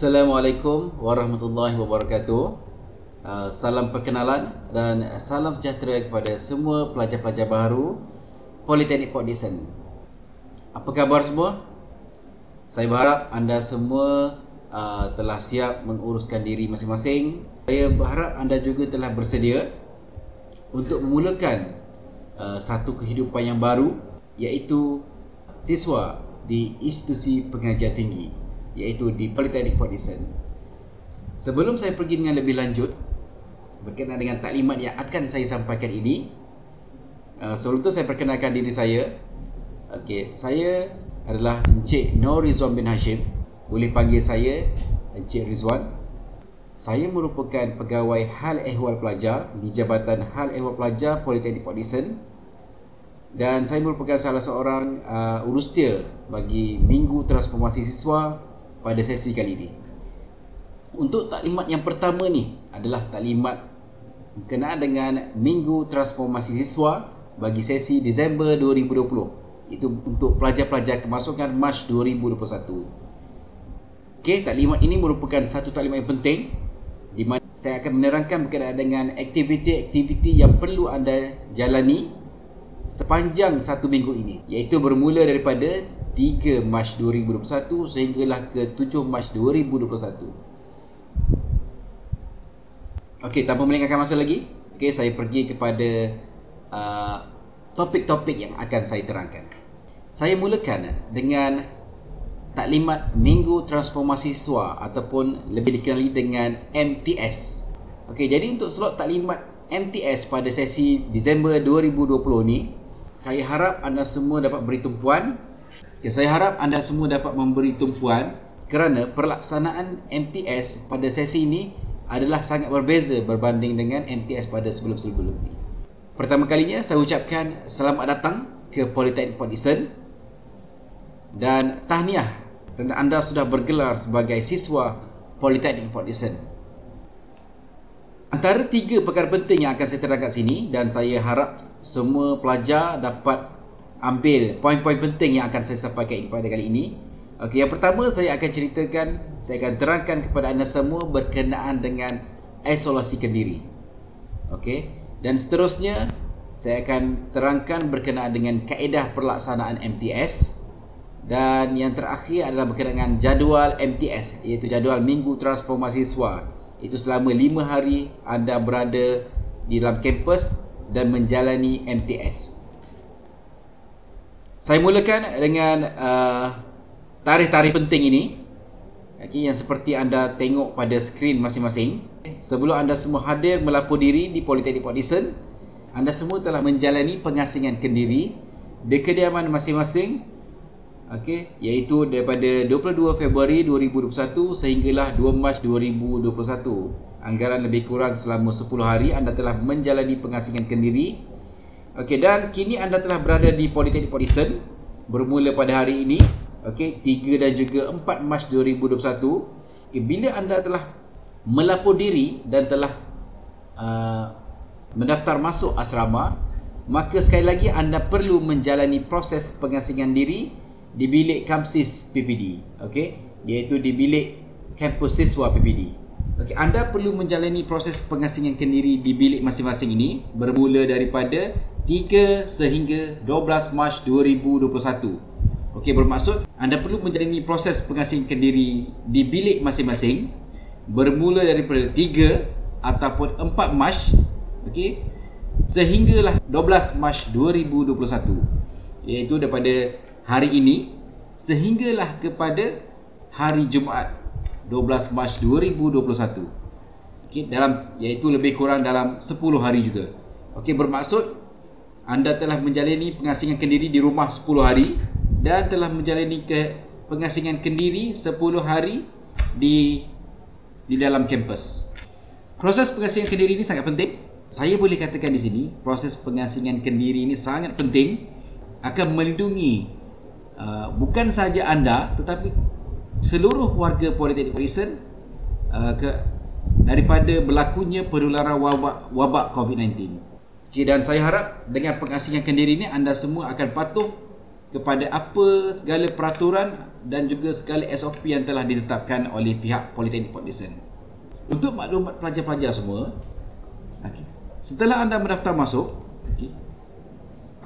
Assalamualaikum warahmatullahi wabarakatuh. Salam perkenalan dan salam sejahtera kepada semua pelajar-pelajar baru Politeknik Port Dickson. Apa khabar semua? Saya berharap anda semua telah siap menguruskan diri masing-masing. Saya berharap anda juga telah bersedia untuk memulakan satu kehidupan yang baru, iaitu siswa di institusi pengajian tinggi, iaitu di Politeknik Port Dickson. Sebelum saya pergi dengan lebih lanjut berkenaan dengan taklimat yang akan saya sampaikan ini, sebelum itu saya perkenalkan diri saya. Saya adalah Encik Nur Rizwan bin Hashim. Boleh panggil saya Encik Rizwan. Saya merupakan pegawai Hal Ehwal Pelajar di Jabatan Hal Ehwal Pelajar Politeknik Port Dickson, dan saya merupakan salah seorang urustia bagi Minggu Transformasi Siswa pada sesi kali ini. Untuk taklimat yang pertama ni adalah taklimat berkenaan dengan Minggu Transformasi Siswa bagi sesi Disember 2020. Itu untuk pelajar-pelajar kemasukan Mac 2021. Taklimat ini merupakan satu taklimat yang penting di mana saya akan menerangkan berkenaan dengan aktiviti-aktiviti yang perlu anda jalani sepanjang satu minggu ini, iaitu bermula daripada 3 Mac 2021 sehinggalah ke 7 Mac 2021. Tanpa melengahkan masa lagi, saya pergi kepada topik-topik yang akan saya terangkan. Saya mulakan dengan taklimat Minggu Transformasi Siswa ataupun lebih dikenali dengan MTS. Jadi untuk slot taklimat MTS pada sesi Disember 2020 ni, saya harap anda semua dapat beri tumpuan. Saya harap anda semua dapat memberi tumpuan kerana pelaksanaan MTS pada sesi ini adalah sangat berbeza berbanding dengan MTS pada sebelum-sebelum ini. Pertama kalinya saya ucapkan selamat datang ke Politeknik Port Dickson dan tahniah kerana anda sudah bergelar sebagai siswa Politeknik Port Dickson. Antara 3 perkara penting yang akan saya terangkan sini, dan saya harap semua pelajar dapat ambil poin-poin penting yang akan saya sampaikan pada kali ini. Yang pertama saya akan akan terangkan kepada anda semua berkenaan dengan isolasi kendiri. Dan seterusnya saya akan terangkan berkenaan dengan kaedah pelaksanaan MTS, dan yang terakhir adalah berkenaan dengan jadual MTS, iaitu jadual Minggu Transformasi Siswa. Itu selama 5 hari anda berada di dalam kampus dan menjalani MTS. Saya mulakan dengan tarikh-tarikh penting ini, yang seperti anda tengok pada skrin masing-masing. Sebelum anda semua hadir melapor diri di Politeknik Port Dickson, anda semua telah menjalani pengasingan kendiri di kediaman masing-masing, iaitu daripada 22 Februari 2021 sehinggalah 2 Mac 2021. Anggaran lebih kurang selama 10 hari anda telah menjalani pengasingan kendiri. Dan kini anda telah berada di Politeknik Port Dickson bermula pada hari ini, 3 dan juga 4 Mac 2021. Bila anda telah melapor diri dan telah mendaftar masuk asrama, maka sekali lagi anda perlu menjalani proses pengasingan diri di bilik Kamsis PPD, iaitu di bilik kampus siswa PPD. Anda perlu menjalani proses pengasingan kendiri di bilik masing-masing ini bermula daripada 3 sehingga 12 Mac 2021. Bermaksud anda perlu menjalani proses pengasingan kendiri di bilik masing-masing bermula daripada 3 ataupun 4 Mac, sehinggalah 12 Mac 2021, iaitu daripada hari ini sehinggalah kepada hari Jumaat 12 Mac 2021. Iaitu lebih kurang dalam 10 hari juga. Bermaksud anda telah menjalani pengasingan kendiri di rumah 10 hari dan telah menjalani pengasingan kendiri 10 hari di dalam kampus. Proses pengasingan kendiri ini sangat penting. Saya boleh katakan di sini, proses pengasingan kendiri ini sangat penting, akan melindungi bukan sahaja anda tetapi seluruh warga Politeknik Port Dickson daripada berlakunya penularan wabak COVID-19. Dan saya harap dengan pengasingan kendiri ini anda semua akan patuh kepada apa segala peraturan dan juga segala SOP yang telah ditetapkan oleh pihak Politeknik Port Dickson. Untuk maklumat pelajar-pelajar semua, setelah anda mendaftar masuk,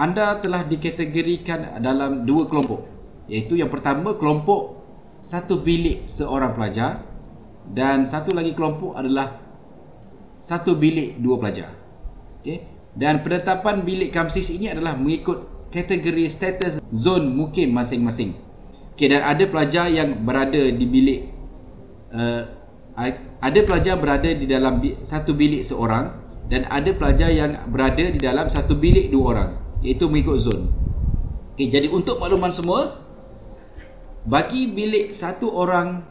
anda telah dikategorikan dalam dua kelompok, iaitu yang pertama kelompok satu bilik seorang pelajar dan satu lagi kelompok adalah satu bilik dua pelajar. Dan penetapan bilik kamsis ini adalah mengikut kategori status zon mukim masing-masing. Dan ada pelajar yang berada di bilik ada pelajar berada di dalam satu bilik seorang dan ada pelajar yang berada di dalam satu bilik dua orang, iaitu mengikut zon. Jadi untuk makluman semua, bagi bilik satu orang,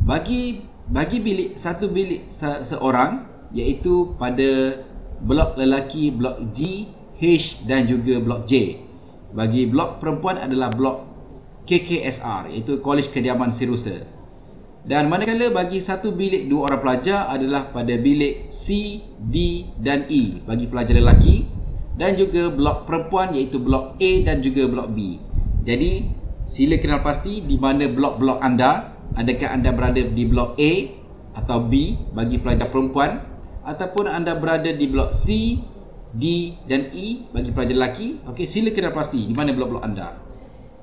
bagi bilik satu bilik seorang, iaitu pada blok lelaki blok G, H dan juga blok J. Bagi blok perempuan adalah blok KKSR, iaitu Kolej Kediaman Sirusa. Dan manakala bagi satu bilik dua orang pelajar adalah pada bilik C, D dan E bagi pelajar lelaki, dan juga blok perempuan iaitu blok A dan juga blok B. Jadi sila kenal pasti di mana blok-blok anda. Adakah anda berada di blok A atau B bagi pelajar perempuan, ataupun anda berada di blok C, D dan E bagi pelajar lelaki. Sila kenal pasti di mana blok-blok anda.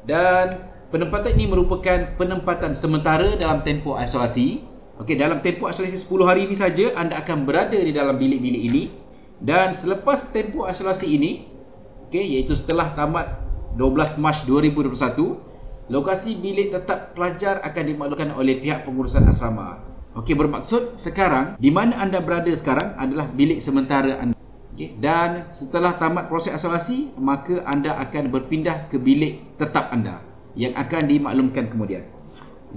Dan penempatan ini merupakan penempatan sementara dalam tempoh isolasi. Dalam tempoh isolasi 10 hari ini saja anda akan berada di dalam bilik-bilik ini. Dan selepas tempoh isolasi ini, iaitu setelah tamat 12 Mac 2021, lokasi bilik tetap pelajar akan dimaklumkan oleh pihak pengurusan asrama. Bermaksud sekarang di mana anda berada sekarang adalah bilik sementara anda. Dan setelah tamat proses isolasi, maka anda akan berpindah ke bilik tetap anda yang akan dimaklumkan kemudian.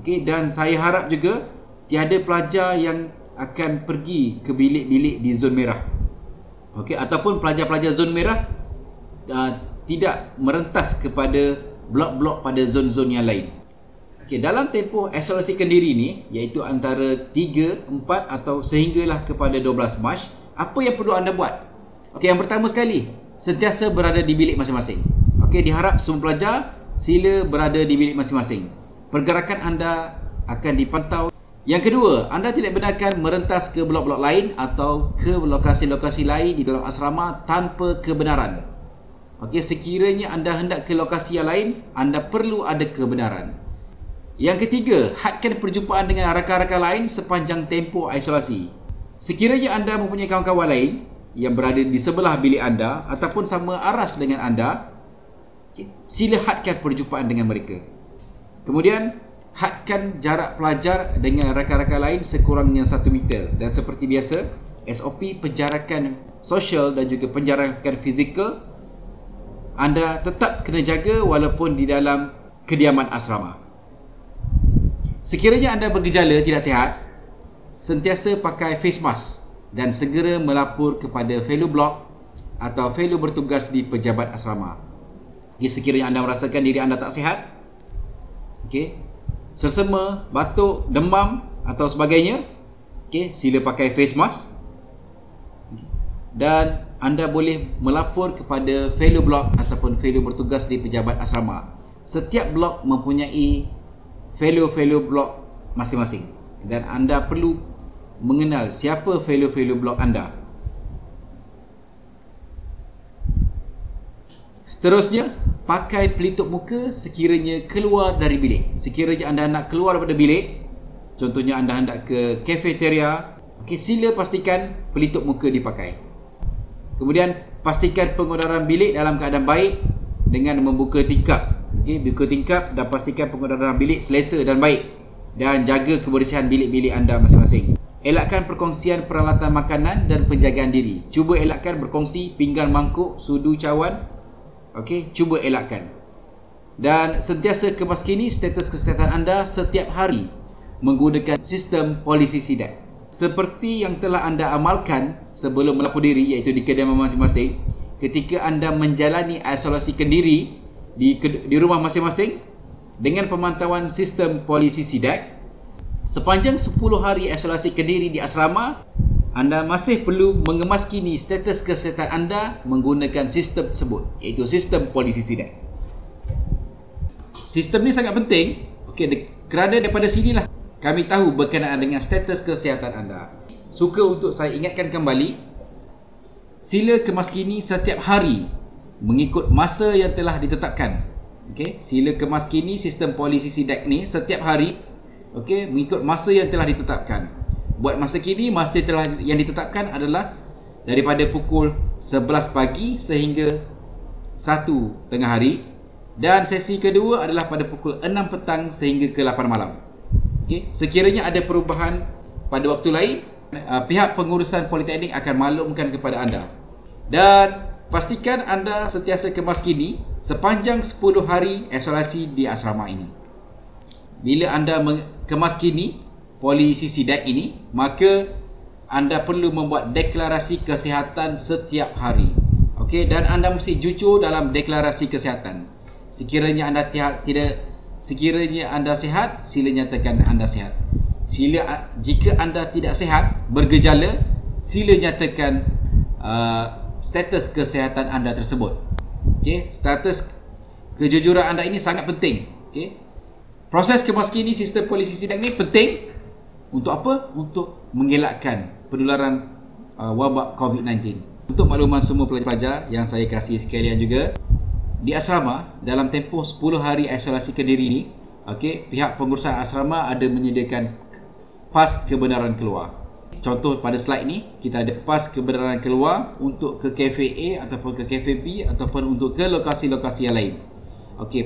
Dan saya harap juga tiada pelajar yang akan pergi ke bilik-bilik di zon merah. Ataupun pelajar-pelajar zon merah tidak merentas kepada blok-blok pada zon-zon yang lain. Dalam tempoh isolasi kendiri ni, iaitu antara 3, 4 atau sehinggalah kepada 12 Mac, apa yang perlu anda buat? Yang pertama sekali, sentiasa berada di bilik masing-masing. Diharap semua pelajar sila berada di bilik masing-masing. Pergerakan anda akan dipantau. Yang kedua, anda tidak benarkan merentas ke blok-blok lain atau ke lokasi-lokasi lain di dalam asrama tanpa kebenaran. Sekiranya anda hendak ke lokasi yang lain, anda perlu ada kebenaran. Yang ketiga, hadkan perjumpaan dengan rakan-rakan lain sepanjang tempoh isolasi. Sekiranya anda mempunyai kawan-kawan lain yang berada di sebelah bilik anda ataupun sama aras dengan anda, sila hadkan perjumpaan dengan mereka. Kemudian, hadkan jarak pelajar dengan rakan-rakan lain sekurangnya 1 meter. Dan seperti biasa, SOP penjarakan sosial dan juga penjarakan fizikal anda tetap kena jaga walaupun di dalam kediaman asrama. Sekiranya anda bergejala tidak sihat, sentiasa pakai face mask dan segera melapor kepada fellow blok atau fellow bertugas di pejabat asrama. Sekiranya anda merasakan diri anda tak sihat, sersema, batuk, demam atau sebagainya, sila pakai face mask. Dan anda boleh melapor kepada fellow blok ataupun fellow bertugas di pejabat asrama. Setiap blok mempunyai fellow blok masing-masing, dan anda perlu mengenal siapa fellow blok anda. Seterusnya, pakai pelitup muka sekiranya keluar dari bilik. Sekiranya anda nak keluar daripada bilik, contohnya anda hendak ke cafeteria, sila pastikan pelitup muka dipakai. Kemudian pastikan pengudaran bilik dalam keadaan baik dengan membuka tingkap. Buka tingkap dan pastikan pengudaran bilik selesa dan baik, dan jaga kebersihan bilik-bilik anda masing-masing. Elakkan perkongsian peralatan makanan dan penjagaan diri. Cuba elakkan berkongsi pinggan mangkuk, sudu, cawan. Cuba elakkan. Dan sentiasa kemaskini status kesihatan anda setiap hari menggunakan sistem polisi sidat. Seperti yang telah anda amalkan sebelum melapor diri, iaitu di kediaman masing-masing, ketika anda menjalani isolasi kendiri di rumah masing-masing dengan pemantauan sistem polisi sidat. Sepanjang 10 hari isolasi kendiri di asrama, anda masih perlu mengemaskini status kesihatan anda menggunakan sistem tersebut, iaitu sistem polisi SIDAC. Sistem ni sangat penting, kerana daripada sinilah kami tahu berkenaan dengan status kesihatan anda. Suka untuk saya ingatkan kembali, sila kemaskini setiap hari mengikut masa yang telah ditetapkan. Sila kemaskini sistem polisi SIDAC ni setiap hari, mengikut masa yang telah ditetapkan. Buat masa kini, masa yang ditetapkan adalah daripada pukul 11 pagi sehingga 1 tengah hari, dan sesi kedua adalah pada pukul 6 petang sehingga ke 8 malam. Sekiranya ada perubahan pada waktu lain, pihak pengurusan Politeknik akan maklumkan kepada anda. Dan pastikan anda sentiasa kemaskini sepanjang 10 hari isolasi di asrama ini. Bila anda kemaskini polisi SIDAC ini, maka anda perlu membuat deklarasi kesihatan setiap hari. Dan anda mesti jujur dalam deklarasi kesihatan. Sekiranya anda sihat, sila nyatakan anda sihat. Jika anda tidak sihat, bergejala, sila nyatakan status kesihatan anda tersebut. Status kejujuran anda ini sangat penting. Proses kemaskini sistem polisi SIDAC ni penting. Untuk apa? Untuk mengelakkan penularan wabak COVID-19. Untuk makluman semua pelajar-pelajar yang saya kasih sekalian juga, di asrama dalam tempoh 10 hari isolasi Kediri ini, pihak pengurusan asrama ada menyediakan pas kebenaran keluar. Contoh pada slide ni, kita ada pas kebenaran keluar untuk ke kafe A ataupun ke kafe B ataupun untuk ke lokasi-lokasi yang lain.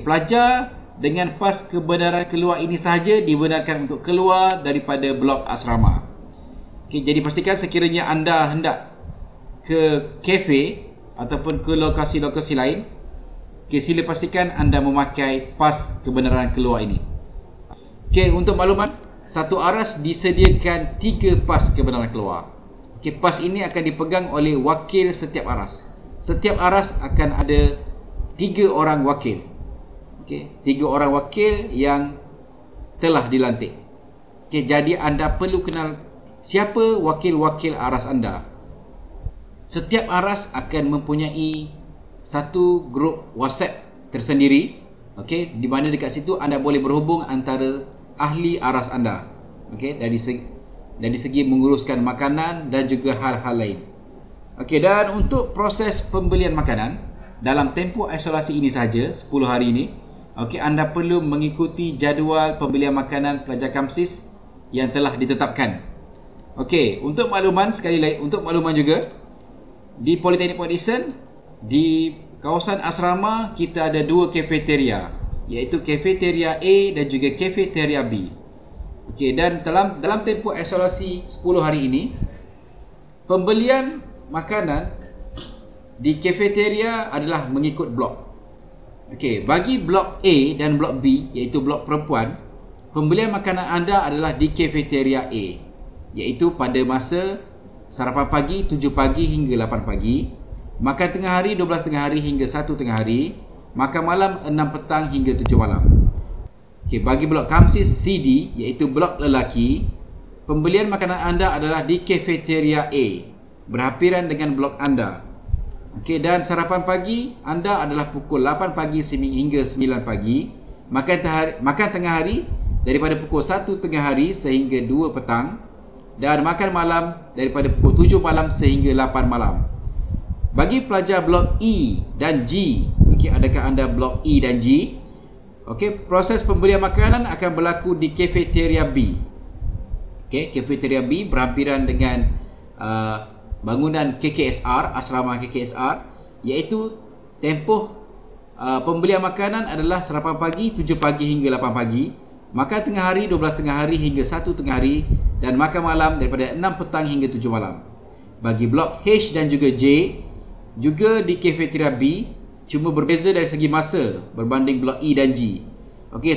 Pelajar dengan pas kebenaran keluar ini sahaja dibenarkan untuk keluar daripada blok asrama. Jadi pastikan sekiranya anda hendak ke kafe ataupun ke lokasi-lokasi lain, sila pastikan anda memakai pas kebenaran keluar ini. Untuk makluman, satu aras disediakan 3 pas kebenaran keluar. Pas ini akan dipegang oleh wakil setiap aras. Setiap aras akan ada 3 orang wakil. 3 orang wakil yang telah dilantik. Jadi anda perlu kenal siapa wakil-wakil aras anda. Setiap aras akan mempunyai satu grup WhatsApp tersendiri, di mana dekat situ anda boleh berhubung antara ahli aras anda, dari segi menguruskan makanan dan juga hal-hal lain. Dan untuk proses pembelian makanan dalam tempoh isolasi ini sahaja, 10 hari ini, anda perlu mengikuti jadual pembelian makanan pelajar KAMSIS yang telah ditetapkan. Untuk makluman sekali lagi, untuk makluman juga, di Politeknik Port Dickson, di kawasan asrama kita ada 2 kafeteria, iaitu kafeteria A dan juga kafeteria B. Dan dalam tempoh isolasi 10 hari ini, pembelian makanan di kafeteria adalah mengikut blok. Bagi blok A dan blok B, iaitu blok perempuan, pembelian makanan anda adalah di kafeteria A, iaitu pada masa sarapan pagi 7 pagi hingga 8 pagi, makan tengah hari 12 tengah hari hingga 1 tengah hari, makan malam 6 petang hingga 7 malam. Bagi blok KAMSIS CD, iaitu blok lelaki, pembelian makanan anda adalah di kafeteria A, berhampiran dengan blok anda. Dan sarapan pagi anda adalah pukul 8 pagi hingga 9 pagi. Makan tengah hari daripada pukul 1 tengah hari sehingga 2 petang. Dan makan malam daripada pukul 7 malam sehingga 8 malam. Bagi pelajar blok E dan G, adakah anda blok E dan G? Proses pembelian makanan akan berlaku di kafeteria B. Kafeteria B berhampiran dengan bangunan KKSR, asrama KKSR, iaitu tempoh pembelian makanan adalah sarapan pagi 7 pagi hingga 8 pagi, makan tengah hari 12 tengah hari hingga 1 tengah hari, dan makan malam daripada 6 petang hingga 7 malam. Bagi blok H dan juga J, juga di kafeteria B, cuma berbeza dari segi masa berbanding blok E dan G.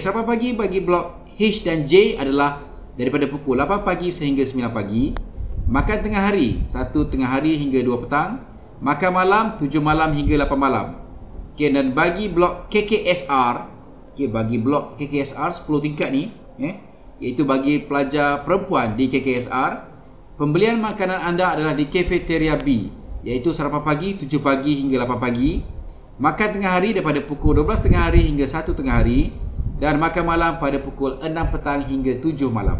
Sarapan pagi bagi blok H dan J adalah daripada pukul 8 pagi sehingga 9 pagi. Makan tengah hari 1 tengah hari hingga 2 petang. Makan malam 7 malam hingga 8 malam. Dan bagi blok KKSR, bagi blok KKSR 10 tingkat ni, iaitu bagi pelajar perempuan di KKSR, pembelian makanan anda adalah di kafeteria B, iaitu sarapan pagi 7 pagi hingga 8 pagi, makan tengah hari daripada pukul 12 tengah hari hingga 1 tengah hari, dan makan malam pada pukul 6 petang hingga 7 malam.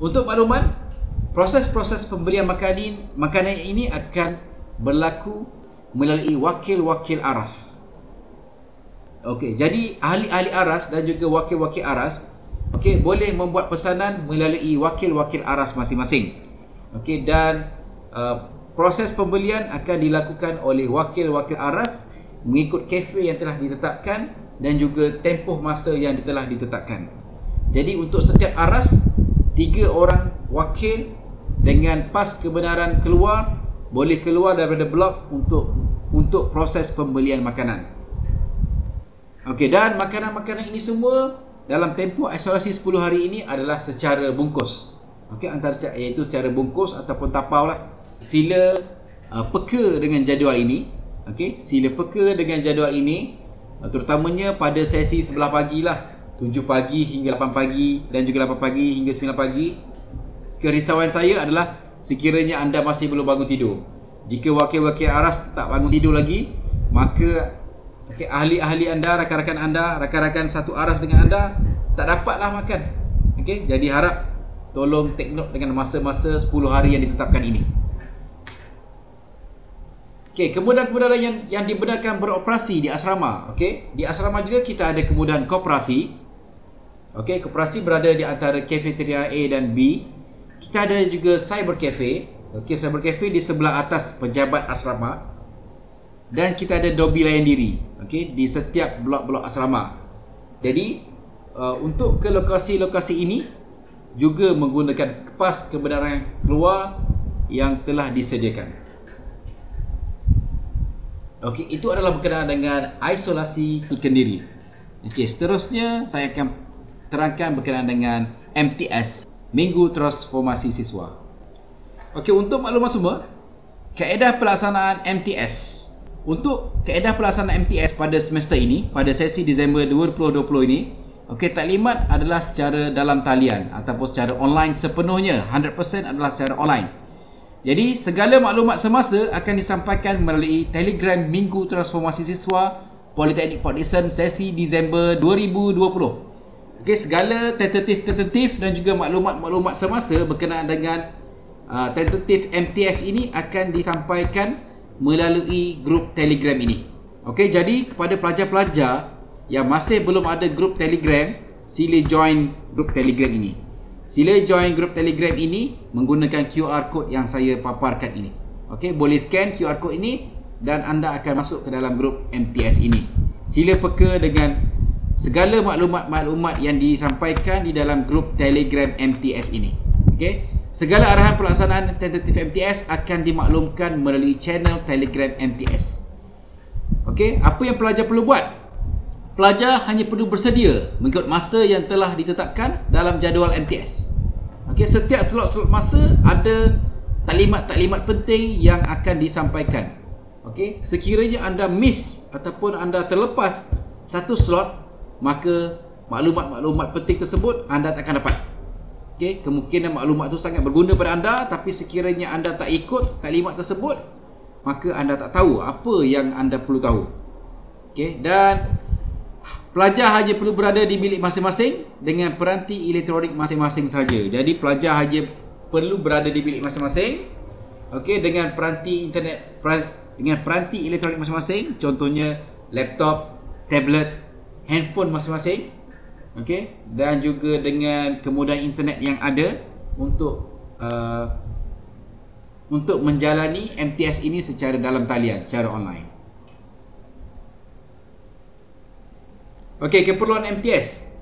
Untuk makluman, proses-proses pembelian makanan ini akan berlaku melalui wakil-wakil aras. Okey, jadi ahli-ahli aras dan juga wakil-wakil aras boleh membuat pesanan melalui wakil-wakil aras masing-masing. Dan proses pembelian akan dilakukan oleh wakil-wakil aras mengikut kafe yang telah ditetapkan dan juga tempoh masa yang telah ditetapkan. Jadi untuk setiap aras 3 orang wakil dengan pas kebenaran boleh keluar daripada blok untuk proses pembelian makanan. Dan makanan-makanan ini semua dalam tempoh isolasi 10 hari ini adalah secara bungkus. Iaitu secara bungkus ataupun tapau lah. Sila peka dengan jadual ini. Sila peka dengan jadual ini, terutamanya pada sesi sebelah pagi lah, 7 pagi hingga 8 pagi dan juga 8 pagi hingga 9 pagi. Kerisauan saya adalah sekiranya anda masih belum bangun tidur. Jika wakil-wakil aras tak bangun tidur lagi, maka ahli-ahli anda, rakan-rakan satu aras dengan anda tak dapatlah makan. Jadi harap tolong take note dengan masa-masa 10 hari yang ditetapkan ini. Kemudahan-kemudahan yang dibenarkan beroperasi di asrama. Di asrama juga kita ada kemudahan koperasi. Koperasi berada di antara kafeteria A dan B. Kita ada juga cyber cafe. Cyber cafe di sebelah atas pejabat asrama. Dan kita ada dobi layan diri di setiap blok-blok asrama. Jadi untuk ke lokasi-lokasi ini juga menggunakan pas kebenaran keluar yang telah disediakan. Itu adalah berkenaan dengan isolasi kendiri. Seterusnya saya akan terangkan berkenaan dengan MTS, Minggu Transformasi Siswa. Untuk maklumat semua, kaedah pelaksanaan MTS. Untuk kaedah pelaksanaan MTS pada semester ini, pada sesi Disember 2020 ini, taklimat adalah secara dalam talian ataupun secara online sepenuhnya, 100% adalah secara online. Jadi segala maklumat semasa akan disampaikan melalui Telegram Minggu Transformasi Siswa Politeknik Port Dickson sesi Disember 2020. Segala tentatif dan juga maklumat-maklumat semasa berkenaan dengan tentatif MTS ini akan disampaikan melalui grup Telegram ini. Jadi kepada pelajar-pelajar yang masih belum ada grup Telegram, sila join grup Telegram ini. Sila join grup Telegram ini menggunakan QR code yang saya paparkan ini. Boleh scan QR code ini dan anda akan masuk ke dalam grup MTS ini. Sila peka dengan segala maklumat-maklumat yang disampaikan di dalam grup Telegram MTS ini. Segala arahan pelaksanaan tentatif MTS akan dimaklumkan melalui channel Telegram MTS. Apa yang pelajar perlu buat? Pelajar hanya perlu bersedia mengikut masa yang telah ditetapkan dalam jadual MTS. Setiap slot-slot masa ada taklimat-taklimat penting yang akan disampaikan. Sekiranya anda miss ataupun anda terlepas satu slot, maka maklumat-maklumat penting tersebut anda tak akan dapat. Kemungkinan maklumat itu sangat berguna pada anda, tapi sekiranya anda tak ikut taklimat tersebut, maka anda tak tahu apa yang anda perlu tahu. Dan pelajar hanya perlu berada di bilik masing-masing dengan peranti elektronik masing-masing saja. Jadi pelajar hanya perlu berada di bilik masing-masing dengan peranti internet, dengan peranti elektronik masing-masing, contohnya laptop, tablet, handphone masing-masing. Dan juga dengan kemudahan internet yang ada untuk menjalani MTS ini secara dalam talian, secara online. Keperluan MTS.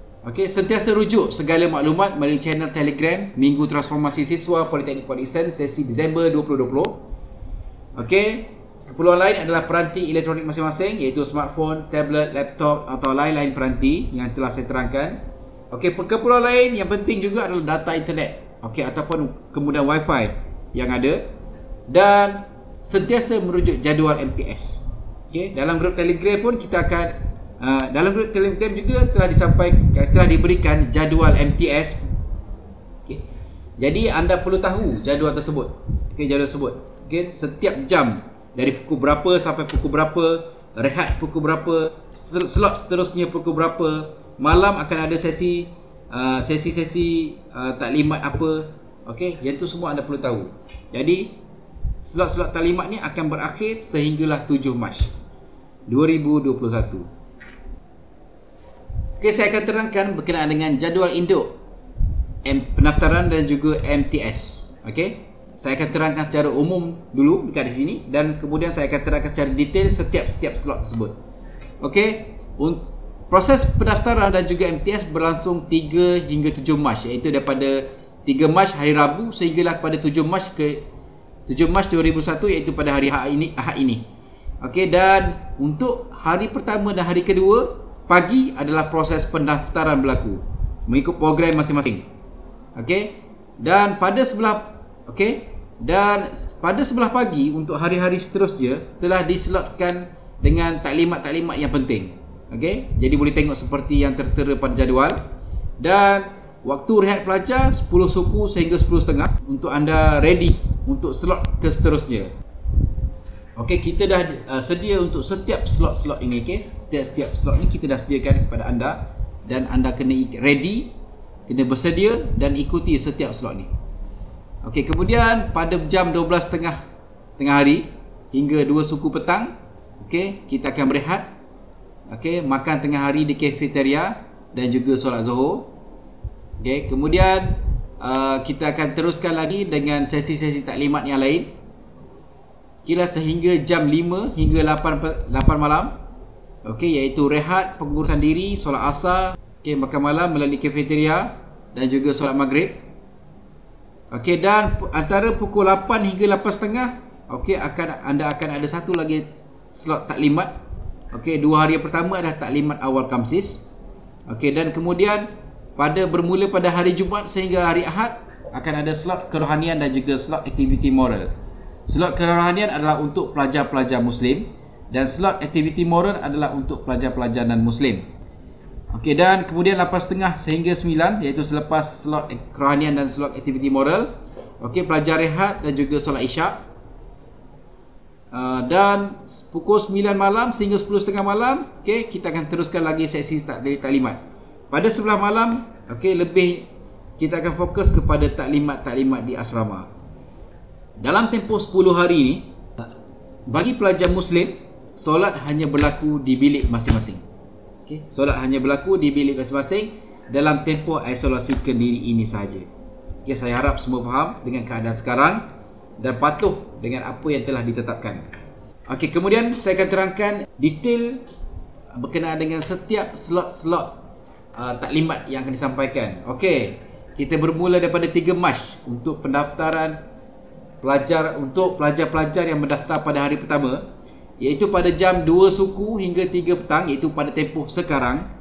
Sentiasa rujuk segala maklumat melalui channel Telegram Minggu Transformasi Siswa Politeknik Port Dickson sesi Disember 2020. Keperluan lain adalah peranti elektronik masing-masing, iaitu smartphone, tablet, laptop atau lain-lain peranti yang telah saya terangkan. Keperluan lain yang penting juga adalah data internet, ataupun kemudahan wifi yang ada, dan sentiasa merujuk jadual MTS. Dalam grup Telegram pun kita akan dalam grup Telegram juga telah diberikan jadual MTS Okey. Jadi anda perlu tahu jadual tersebut. Okey, jadual tersebut. Okey, setiap jam dari pukul berapa sampai pukul berapa, rehat pukul berapa, slot seterusnya pukul berapa, malam akan ada sesi taklimat apa. Okey, yang tu semua anda perlu tahu. Jadi slot-slot taklimat ni akan berakhir sehinggalah 7 Mac 2021. Okey, saya akan terangkan berkenaan dengan jadual induk pendaftaran dan juga MTS. Okey, saya akan terangkan secara umum dulu dekat di sini dan kemudian saya akan terangkan secara detail setiap slot tersebut. Okey, proses pendaftaran dan juga MTS berlangsung 3 hingga 7 Mac, iaitu daripada 3 Mac hari Rabu sehinggalah pada 7 Mac 2021, iaitu pada hari Ahad ini. Okey, dan untuk hari pertama dan hari kedua pagi adalah proses pendaftaran berlaku mengikut program masing-masing. Okey, dan pada sebelah pagi untuk hari-hari seterusnya telah dislotkan dengan taklimat-taklimat yang penting. Okey, jadi boleh tengok seperti yang tertera pada jadual. Dan waktu rehat pelajar 10 suku sehingga 10.30 untuk anda ready untuk slot ke seterusnya. Okey, kita dah sedia untuk setiap slot-slot ini. Okey, setiap slot ni kita dah sediakan kepada anda dan anda kena ready, kena bersedia dan ikuti setiap slot ni. Okey, kemudian pada jam 12.30 tengah hari hingga 2 suku petang, okey, kita akan berehat. Okey, makan tengah hari di kafeteria dan juga solat Zuhur. Okey, kemudian kita akan teruskan lagi dengan sesi-sesi taklimat yang lain. Kira sehingga jam 5 hingga 8 malam. Okey, iaitu rehat, pengurusan diri, solat asar, okey, makan malam melalui kafeteria dan juga solat maghrib. Okey, dan antara pukul 8 hingga 8.30, okey, anda akan ada satu lagi slot taklimat. Okey, 2 hari yang pertama adalah taklimat awal Khamsis. Okey, dan kemudian bermula pada hari Jumaat sehingga hari Ahad akan ada slot kerohanian dan juga slot aktiviti moral. Slot kerohanian adalah untuk pelajar-pelajar Muslim dan slot aktiviti moral adalah untuk pelajar-pelajar non-Muslim. Okey, dan kemudian 8.30 sehingga 9, iaitu selepas slot kerohanian dan slot aktiviti moral, okey, pelajar rehat dan juga solat Isyak. Dan pukul 9 malam sehingga 10.30 malam, okey, kita akan teruskan lagi sesi taklimat. Pada sebelah malam, okey, kita akan fokus kepada taklimat-taklimat di asrama. Dalam tempoh 10 hari ini, bagi pelajar Muslim, solat hanya berlaku di bilik masing-masing. Okey, solat hanya berlaku di bilik masing-masing dalam tempoh isolasi kendiri ini sahaja. Okey, saya harap semua faham dengan keadaan sekarang dan patuh dengan apa yang telah ditetapkan. Okey, kemudian saya akan terangkan detail berkenaan dengan setiap slot-slot taklimat yang akan disampaikan. Okey, kita bermula daripada 3 Mac untuk pendaftaran untuk pelajar-pelajar yang mendaftar pada hari pertama, iaitu pada jam 2 suku hingga 3 petang, iaitu pada tempoh sekarang.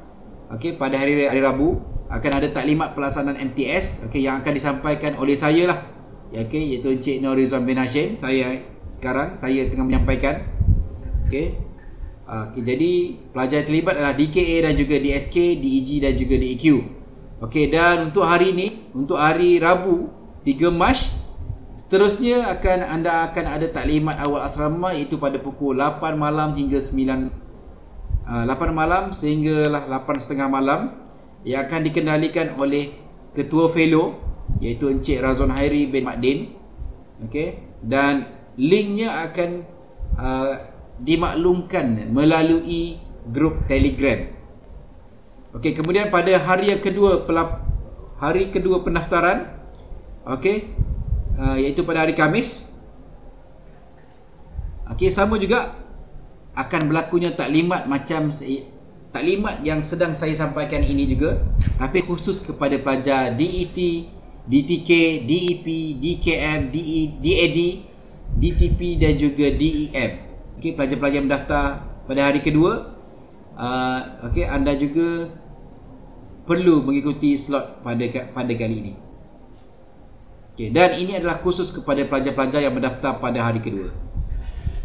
Okey, pada hari Rabu akan ada taklimat pelaksanaan MTS, okey, yang akan disampaikan oleh saya lah. Okey, iaitu Encik Nur Rizwan bin Hashim. Saya tengah menyampaikan. Okey. Jadi pelajar yang terlibat adalah DKA dan juga DSK, DEG dan juga DEQ. Okey, dan untuk hari ini, untuk hari Rabu 3 Mac, seterusnya anda akan ada taklimat awal asrama, iaitu pada pukul 8 malam hingga 8 malam sehinggalah 8.30 malam, yang akan dikendalikan oleh Ketua Fellow, iaitu Encik Razon Hairi bin Makdin. Okey, dan linknya akan dimaklumkan melalui grup Telegram. Okey, kemudian pada hari kedua pendaftaran, okey, iaitu pada hari Khamis. Okey, sama juga akan berlakunya taklimat macam taklimat yang sedang saya sampaikan ini juga, tapi khusus kepada pelajar DET, DTK, DEP, DKM, DAD, DTP dan juga DEM. Okey, pelajar-pelajar mendaftar pada hari kedua, okey, anda juga perlu mengikuti slot pada kali ini. Okey, dan ini adalah khusus kepada pelajar-pelajar yang mendaftar pada hari kedua.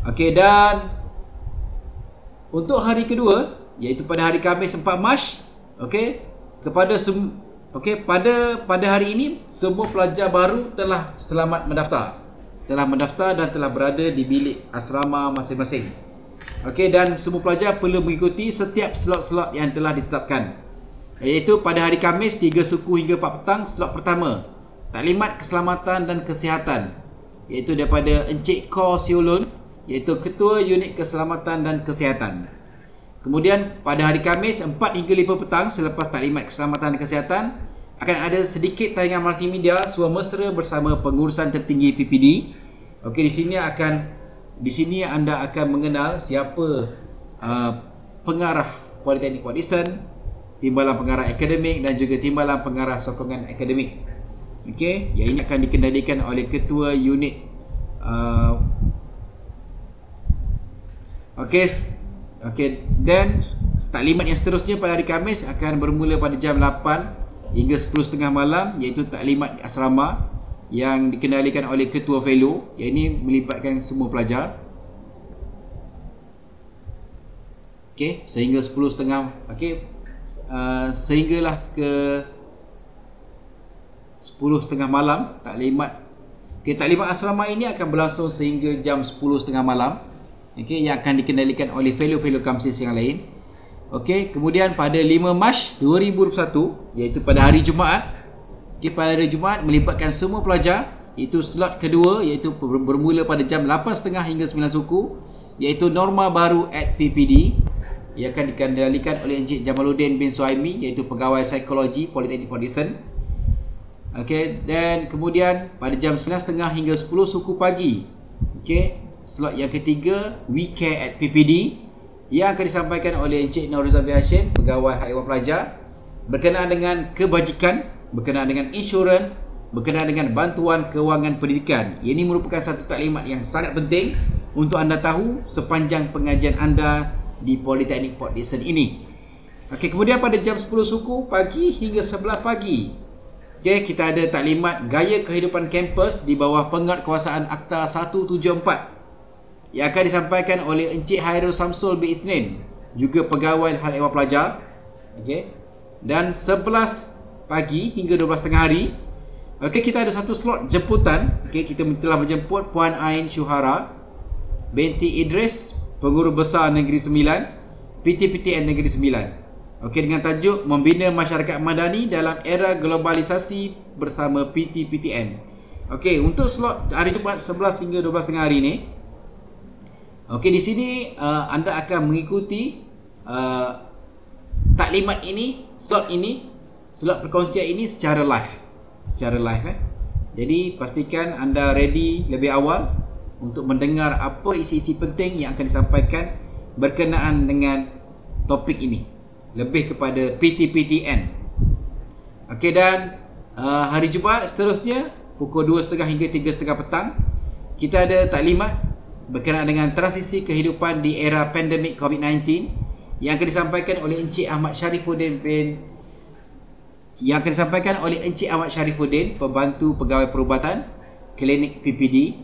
Okey, dan untuk hari kedua, iaitu pada hari Khamis 4 Mac, okey, kepada Okey, pada hari ini semua pelajar baru telah selamat mendaftar. Telah mendaftar dan telah berada di bilik asrama masing-masing. Okey, dan semua pelajar perlu mengikuti setiap slot-slot yang telah ditetapkan. Iaitu pada hari Khamis 3 suku hingga 4 petang, slot pertama taklimat keselamatan dan kesihatan, iaitu daripada Encik Kor Siolun, iaitu Ketua Unit Keselamatan dan Kesihatan. Kemudian pada hari Khamis 4 hingga 5 petang selepas taklimat keselamatan dan kesihatan akan ada sedikit tayangan multimedia suara mesra bersama pengurusan tertinggi PPD. Okey, di sini anda akan mengenal siapa pengarah Politeknik Port Dickson, timbalan pengarah akademik dan juga timbalan pengarah sokongan akademik. Okey, yang ini akan dikendalikan oleh ketua unit dan taklimat yang seterusnya pada hari Khamis akan bermula pada jam 8 hingga 10.30 malam, iaitu taklimat asrama yang dikendalikan oleh ketua fellow, yang ini melibatkan semua pelajar. Okey, sehingga 10.30, sehinggalah ke 10.30 malam taklimat. Taklimat asrama ini akan berlangsung sehingga jam 10.30 malam. Yang akan dikendalikan oleh fellow-fellow Kamsis yang lain. Kemudian pada 5 Mac 2021, iaitu pada hari Jumaat. Pada hari Jumaat melibatkan semua pelajar, iaitu slot kedua, iaitu bermula pada jam 8.30 hingga 9 suku, iaitu norma baru at PPD. Ia akan dikendalikan oleh Encik Jamaluddin bin Suhaimi, iaitu pegawai psikologi Politeknik Port Dickson. Dan kemudian pada jam 9.30 hingga 10 suku pagi, slot yang ketiga We Care at PPD, yang akan disampaikan oleh Encik Naurizam bin Hashim, pegawai Hak Ehwal Pelajar, berkenaan dengan kebajikan, berkenaan dengan insurans, berkenaan dengan bantuan kewangan pendidikan. Ini merupakan satu taklimat yang sangat penting untuk anda tahu sepanjang pengajian anda di Politeknik Port Dickson ini. Kemudian pada jam 10 suku pagi hingga 11 pagi, kita ada taklimat gaya kehidupan kampus di bawah penguatkuasaan Akta 174 yang akan disampaikan oleh Encik Hairul Samsul bin Ithnin, juga pegawai Hal Ehwal Pelajar. Dan 11 pagi hingga 12 tengah hari, kita ada satu slot jemputan. Kita telah menjemput Puan Ain Syuhara binti Idris, Pengurus Besar Negeri 9, PTPTN Negeri 9. Dengan tajuk Membina Masyarakat Madani dalam Era Globalisasi bersama PTPTN. Untuk slot hari Jumaat 11 hingga 12 tengah hari ni, di sini anda akan mengikuti taklimat ini, slot perkongsian ini secara live. Jadi pastikan anda ready lebih awal untuk mendengar apa isi-isi penting yang akan disampaikan berkenaan dengan topik ini, lebih kepada PTPTN. Dan hari Jumaat seterusnya pukul 2.30 hingga 3.30 petang, kita ada taklimat berkenaan dengan transisi kehidupan di era pandemik COVID-19 yang akan disampaikan oleh Encik Ahmad Syarifuddin, pembantu pegawai perubatan klinik PPD.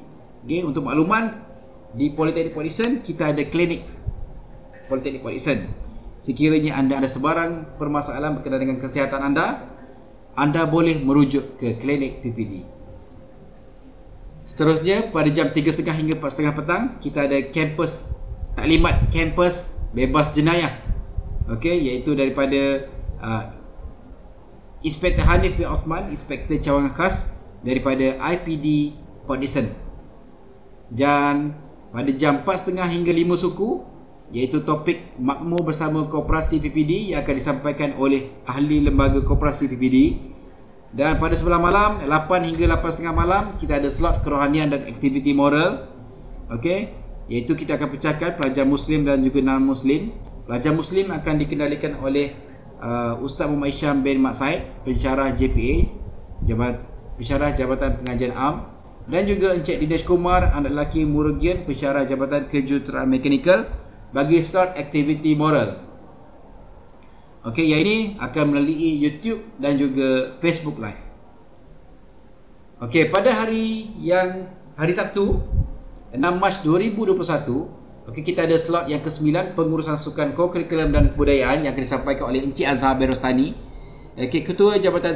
Untuk makluman, di Politeknik Port Dickson kita ada klinik Politeknik Port Dickson. Sekiranya anda ada sebarang permasalahan berkenaan dengan kesihatan anda boleh merujuk ke klinik PPD. Seterusnya pada jam 3.30 hingga 4.30 petang, kita ada taklimat kampus bebas jenayah. Iaitu daripada Inspektor Hanif bin Osman, Inspektor Cawangan Khas daripada IPD Port Dickson. Dan pada jam 4.30 hingga 5 suku, iaitu topik makmur bersama Koperasi PPD yang akan disampaikan oleh ahli lembaga Koperasi PPD. Dan pada sebelah malam 8 hingga 8.30 malam, kita ada slot kerohanian dan aktiviti moral. Iaitu kita akan pecahkan pelajar Muslim dan juga non-Muslim. Pelajar Muslim akan dikendalikan oleh Ustaz Muhammad Isyam bin Mak Said, pensyarah JPA, pensyarah Jabatan Pengajian Am, dan juga Encik Dinesh Kumar, anak lelaki Murugian, pensyarah Jabatan Kejuruteraan Mekanikal, bagi slot aktiviti moral. Yang ini akan melalui YouTube dan juga Facebook Live. Pada hari Sabtu 6 Mac 2021, kita ada slot yang ke-9, pengurusan sukan ko-kurikulum dan kebudayaan yang akan disampaikan oleh Encik Azhar Berostani, Okey, Ketua Jabatan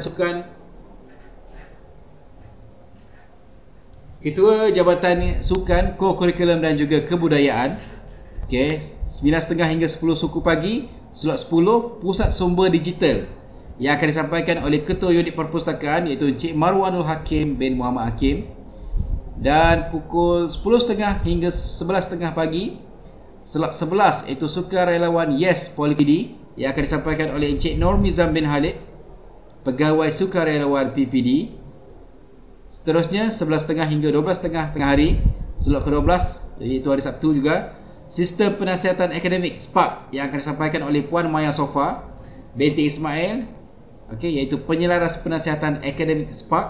Sukan Co-Curriculum dan juga Kebudayaan. Okey, 9.30 hingga 10 suku pagi. Slot 10, Pusat Sumber Digital, yang akan disampaikan oleh Ketua Unit Perpustakaan iaitu Encik Marwanul Hakim bin Muhammad Hakim. Dan pukul 10.30 hingga 11.30 pagi, slot 11 iaitu Sukarelawan Yes Polipd, yang akan disampaikan oleh Encik Nur Mizam bin Khalid, Pegawai Sukarelawan PPD. Seterusnya 11.30 hingga 12.30 tengah hari, slot ke-12 iaitu hari Sabtu juga, Sistem Penasihatan Akademik SPAK, yang akan disampaikan oleh Puan Maya Sofa binti Ismail, okey, iaitu Penyelaras Penasihatan Akademik SPAK.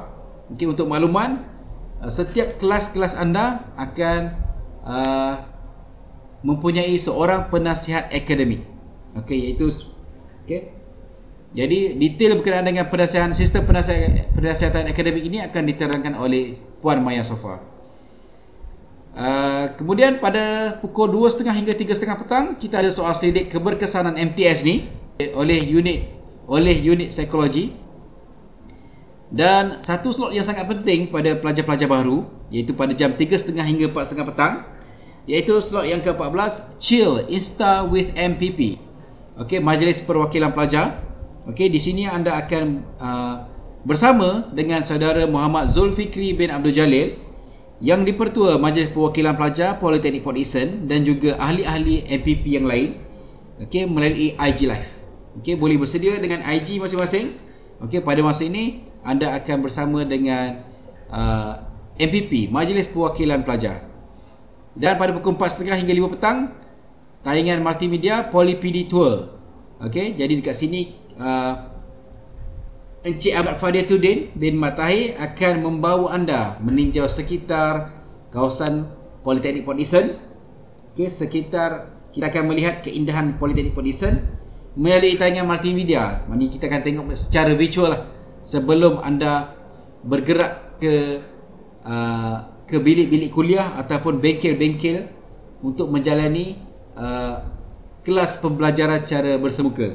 Okey, untuk makluman, setiap kelas-kelas anda akan mempunyai seorang penasihat akademik. Okey, iaitu okey. Jadi detail berkenaan dengan sistem penasihatan akademik ini akan diterangkan oleh Puan Maya Sofa. Kemudian pada pukul 2.30 hingga 3.30 petang, kita ada soal selidik keberkesanan MTS ni oleh unit psikologi. Dan satu slot yang sangat penting pada pelajar-pelajar baru, iaitu pada jam 3.30 hingga 4.30 petang, iaitu slot yang ke-14, Chill Insta with MPP. Okey, Majlis Perwakilan Pelajar. Okey, di sini anda akan bersama dengan saudara Muhammad Zulfikri bin Abdul Jalil, yang dipertua Majlis Perwakilan Pelajar Politeknik Port Dickson, dan juga ahli-ahli MPP yang lain. Okey, melalui IG Live. Okey, boleh bersedia dengan IG masing-masing. Okey, pada masa ini anda akan bersama dengan MPP, Majlis Perwakilan Pelajar. Dan pada pukul 4.30 hingga 5 petang, tayangan multimedia Polipd Tour. Okey, jadi dekat sini Encik Ahmad Fadiatuddin bin Mat Tahir akan membawa anda meninjau sekitar kawasan Politeknik Port Dickson. Okey, kita akan melihat keindahan Politeknik Port Dickson melalui tayangan multimedia. Maksudnya kita akan tengok secara virtual lah, sebelum anda bergerak ke bilik-bilik kuliah ataupun bengkel-bengkel untuk menjalani kelas pembelajaran secara bersemuka.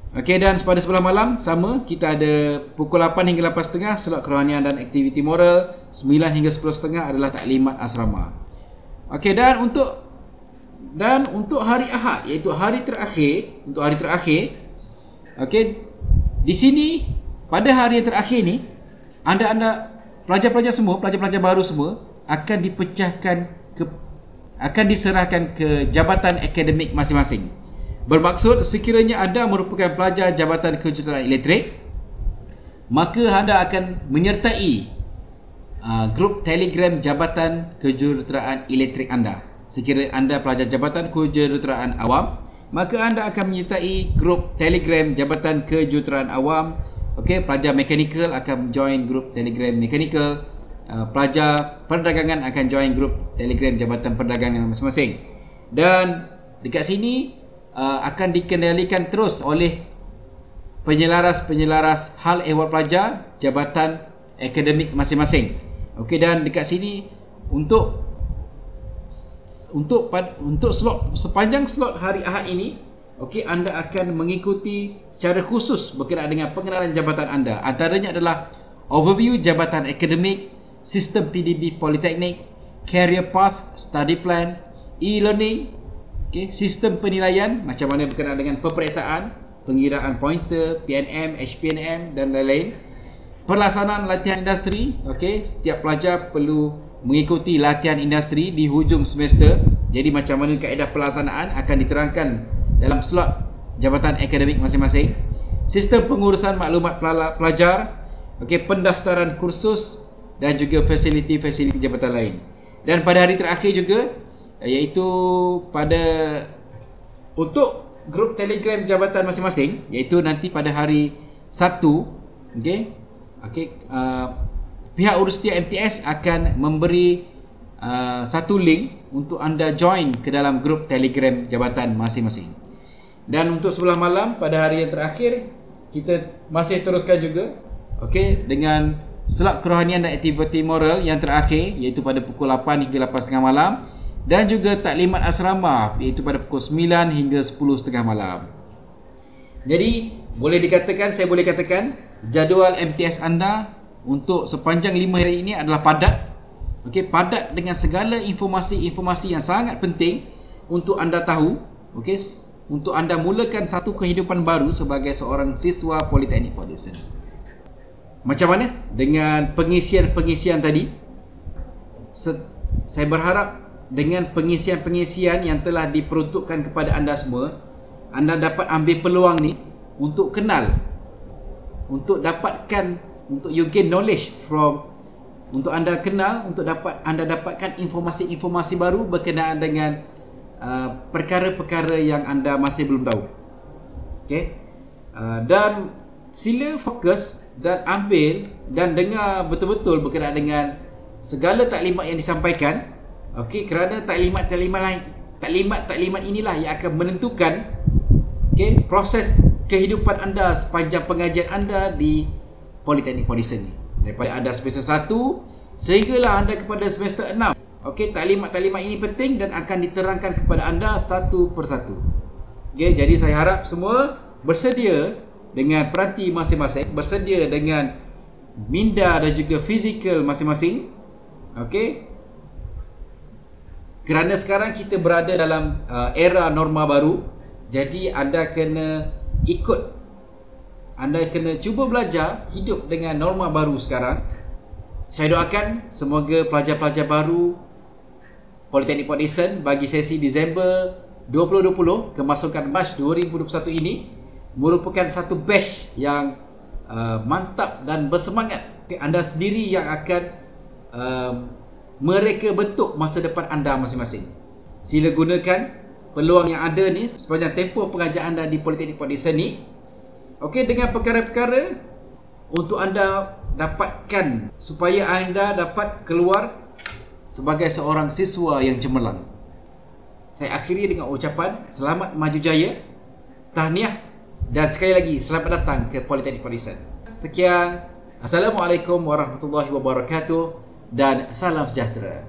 Okey, dan pada sebelah malam sama, kita ada pukul 8 hingga 8.30 slot kerohanian dan aktiviti moral, 9 hingga 10.30 adalah taklimat asrama. Okey, dan untuk hari Ahad, iaitu hari terakhir, okey, di sini pada hari yang terakhir ni, anda pelajar-pelajar baru semua akan diserahkan ke jabatan akademik masing-masing. Bermaksud, sekiranya anda merupakan pelajar Jabatan Kejuruteraan Elektrik, maka anda akan menyertai grup Telegram Jabatan Kejuruteraan Elektrik anda. Sekiranya anda pelajar Jabatan Kejuruteraan Awam, maka anda akan menyertai grup Telegram Jabatan Kejuruteraan Awam. Okey, pelajar mechanical akan join grup Telegram Mechanical. Pelajar perdagangan akan join grup Telegram Jabatan Perdagangan masing-masing. Dan dekat sini akan dikendalikan terus oleh penyelaras hal ehwal pelajar jabatan akademik masing-masing. Okey, dan dekat sini untuk slot, sepanjang slot hari Ahad ini, okey, anda akan mengikuti secara khusus berkenaan dengan pengenalan jabatan anda. Antaranya adalah overview jabatan akademik, sistem PDB Politeknik, career path, study plan, e-learning, okay, sistem penilaian, macam mana berkenaan dengan peperiksaan, pengiraan pointer, PNM, HPNM dan lain-lain. Pelaksanaan latihan industri, okay, setiap pelajar perlu mengikuti latihan industri di hujung semester. Jadi macam mana kaedah pelaksanaan akan diterangkan dalam slot jabatan akademik masing-masing. Sistem pengurusan maklumat pelajar, okay, pendaftaran kursus dan juga fasiliti-fasiliti jabatan lain. Dan pada hari terakhir juga, iaitu untuk grup Telegram jabatan masing-masing, iaitu nanti pada hari Sabtu, okey, pihak urusia MTS akan memberi satu link untuk anda join ke dalam grup Telegram jabatan masing-masing. Dan untuk sebelah malam pada hari yang terakhir, kita masih teruskan juga, okey, dengan slot kerohanian dan aktiviti moral yang terakhir, iaitu pada pukul 8 hingga 8.30 malam, dan juga taklimat asrama, iaitu pada pukul 9 hingga 10.30 malam. Jadi Saya boleh katakan jadual MTS anda untuk sepanjang 5 hari ini adalah padat. Okey, padat dengan segala informasi-informasi yang sangat penting untuk anda tahu, okey, untuk anda mulakan satu kehidupan baru sebagai seorang siswa Politeknik Port Dickson. Macam mana dengan pengisian tadi? Saya berharap dengan pengisian yang telah diperuntukkan kepada anda semua, anda dapat ambil peluang ni untuk kenal, untuk dapatkan, untuk you gain knowledge from, untuk anda kenal, untuk anda dapatkan informasi-informasi baru berkenaan dengan perkara-perkara yang anda masih belum tahu. Okay? Dan sila fokus dan ambil dan dengar betul-betul berkenaan dengan segala taklimat yang disampaikan. Okay? Kerana taklimat inilah yang akan menentukan, okay, proses kehidupan anda sepanjang pengajian anda di Politeknik Port Dickson ni. Daripada anda semester 1 sehinggalah anda kepada semester 6. Okey, taklimat-taklimat ini penting dan akan diterangkan kepada anda satu persatu. Okey, jadi saya harap semua bersedia dengan peranti masing-masing, bersedia dengan minda dan juga fizikal masing-masing. Okey. Kerana sekarang kita berada dalam era norma baru, jadi anda kena ikut, anda kena cuba belajar hidup dengan norma baru sekarang. Saya doakan semoga pelajar-pelajar baru Politeknik Port Dickson bagi sesi Disember 2020 kemasukan Mac 2021 ini merupakan satu batch yang mantap dan bersemangat. Anda sendiri yang akan mereka bentuk masa depan anda masing-masing. Sila gunakan peluang yang ada ni sepanjang tempoh pengajian anda di Politeknik Port Dickson ni. Okey, dengan perkara-perkara untuk anda dapatkan supaya anda dapat keluar sebagai seorang siswa yang cemerlang. Saya akhiri dengan ucapan selamat maju jaya, tahniah dan sekali lagi selamat datang ke Politeknik Port Dickson. Sekian, Assalamualaikum warahmatullahi wabarakatuh dan salam sejahtera.